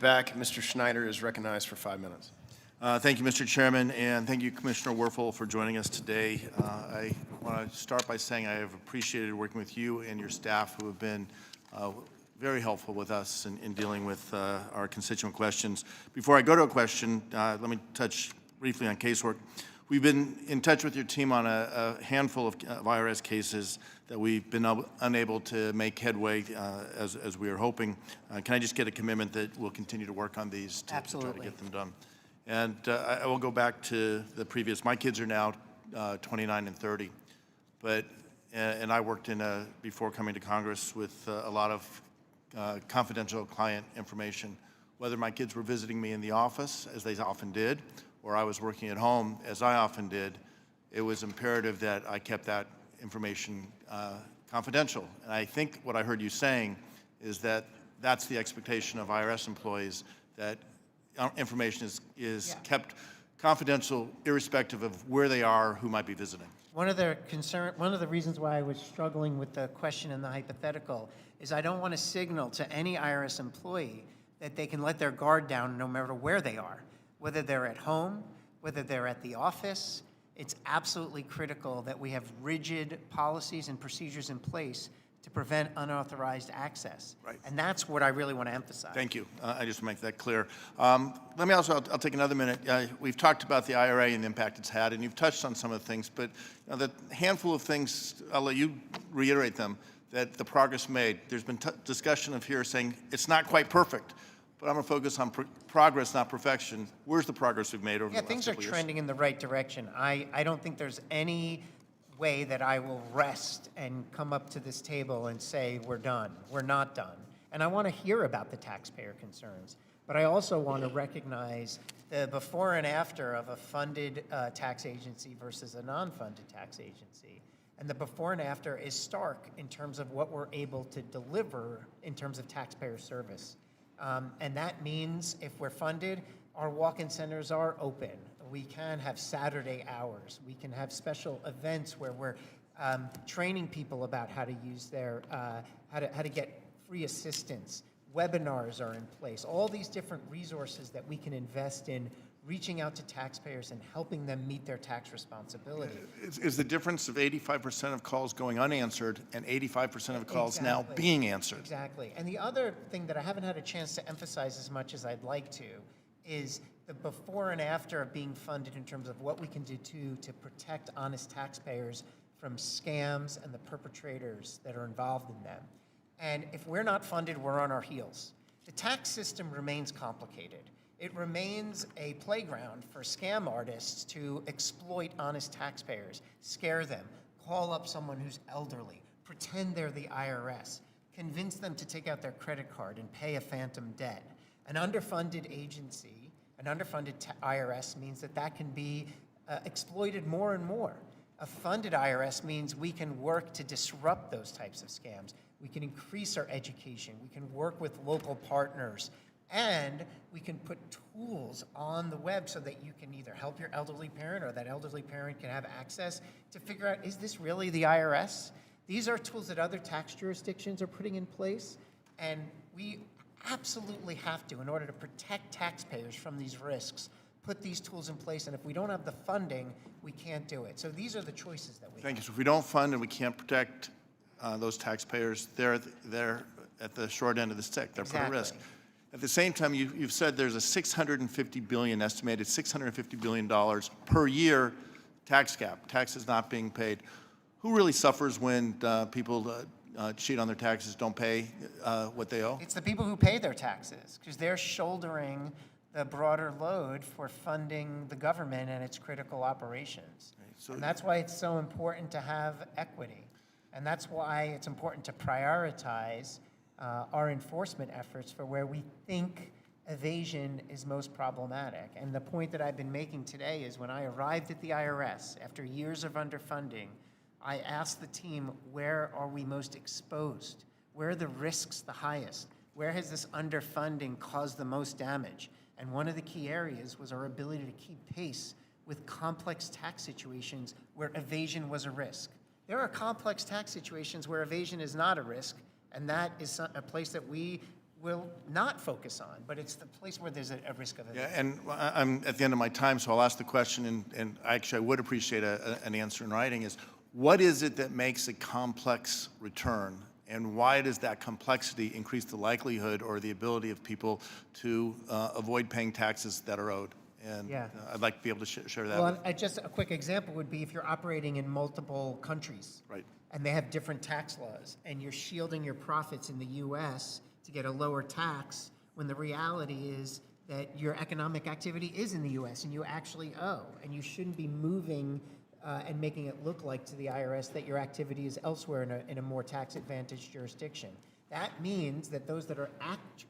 Back, Mr. Schneider is recognized for 5 minutes. Thank you, Mr. Chairman, and thank you, Commissioner Werfel, for joining us today. I want to start by saying I have appreciated working with you and your staff who have been very helpful with us in dealing with our constituent questions. Before I go to a question, let me touch briefly on casework. We've been in touch with your team on a handful of IRS cases that we've been unable to make headway as we were hoping. Can I just get a commitment that we'll continue to work on these to try to get them done? And I will go back to the previous. My kids are now 29 and 30, and I worked before coming to Congress with a lot of confidential client information. Whether my kids were visiting me in the office, as they often did, or I was working at home, as I often did, it was imperative that I kept that information confidential. And I think what I heard you saying is that that's the expectation of IRS employees, that information is kept confidential irrespective of where they are, who might be visiting. One of the reasons why I was struggling with the question and the hypothetical is I don't want to signal to any IRS employee that they can let their guard down no matter where they are, whether they're at home, whether they're at the office. It's absolutely critical that we have rigid policies and procedures in place to prevent unauthorized access. Right. And that's what I really want to emphasize. Thank you. I just want to make that clear. Let me also, I'll take another minute. We've talked about the IRA and the impact it's had, and you've touched on some of the things, but the handful of things, I'll let you reiterate them, that the progress made. There's been discussion of here saying it's not quite perfect, but I'm going to focus on progress, not perfection. Where's the progress we've made over the last couple years? Yeah, things are trending in the right direction. I don't think there's any way that I will rest and come up to this table and say we're done. We're not done. And I want to hear about the taxpayer concerns. But I also want to recognize the before and after of a funded tax agency versus a non-funded tax agency. And the before and after is stark in terms of what we're able to deliver in terms of taxpayer service. And that means if we're funded, our walk-in centers are open. We can have Saturday hours. We can have special events where we're training people about how to use their, how to get free assistance. Webinars are in place. All these different resources that we can invest in reaching out to taxpayers and helping them meet their tax responsibility. Is the difference of 85% of calls going unanswered and 85% of calls now being answered? Exactly. And the other thing that I haven't had a chance to emphasize as much as I'd like to is the before and after of being funded in terms of what we can do to protect honest taxpayers from scams and the perpetrators that are involved in them. And if we're not funded, we're on our heels. The tax system remains complicated. It remains a playground for scam artists to exploit honest taxpayers, scare them, call up someone who's elderly, pretend they're the IRS, convince them to take out their credit card and pay a phantom debt. An underfunded agency, an underfunded IRS means that can be exploited more and more. A funded IRS means we can work to disrupt those types of scams. We can increase our education. We can work with local partners. And we can put tools on the web so that you can either help your elderly parent or that elderly parent can have access to figure out, is this really the IRS? These are tools that other tax jurisdictions are putting in place. And we absolutely have to, in order to protect taxpayers from these risks, put these tools in place. And if we don't have the funding, we can't do it. So these are the choices that we have. Thank you. So if we don't fund and we can't protect those taxpayers, they're at the short end of the stick. They're put at risk. At the same time, you've said there's a estimated $650 billion per year tax gap, taxes not being paid. Who really suffers when people cheat on their taxes, don't pay what they owe? It's the people who pay their taxes, because they're shouldering the broader load for funding the government and its critical operations. Right. So, and that's why it's so important to have equity. And that's why it's important to prioritize our enforcement efforts for where we think evasion is most problematic. And the point that I've been making today is when I arrived at the IRS after years of underfunding, I asked the team, where are we most exposed? Where are the risks the highest? Where has this underfunding caused the most damage? And one of the key areas was our ability to keep pace with complex tax situations where evasion was a risk. There are complex tax situations where evasion is not a risk, and that is a place that we will not focus on, but it's the place where there's a risk of Yeah, it. and I'm at the end of my time, so I'll ask the question, and actually I would appreciate an answer in writing, is what is it that makes a complex return, and why does that complexity increase the likelihood or the ability of people to avoid paying taxes that are owed? And Yeah. I'd like to be able to share that. Well, just a quick example would be if you're operating in multiple countries. Right. And they have different tax laws, and you're shielding your profits in the U.S. to get a lower tax, when the reality is that your economic activity is in the U.S. and you actually owe, and you shouldn't be moving and making it look like to the IRS that your activity is elsewhere in a more tax-advantaged jurisdiction. That means that those that are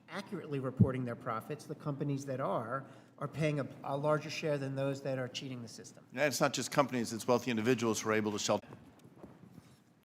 accurately reporting their profits, the companies that are paying a larger share than those that are cheating the system. Yeah, it's not just companies, it's wealthy individuals who are able to shelter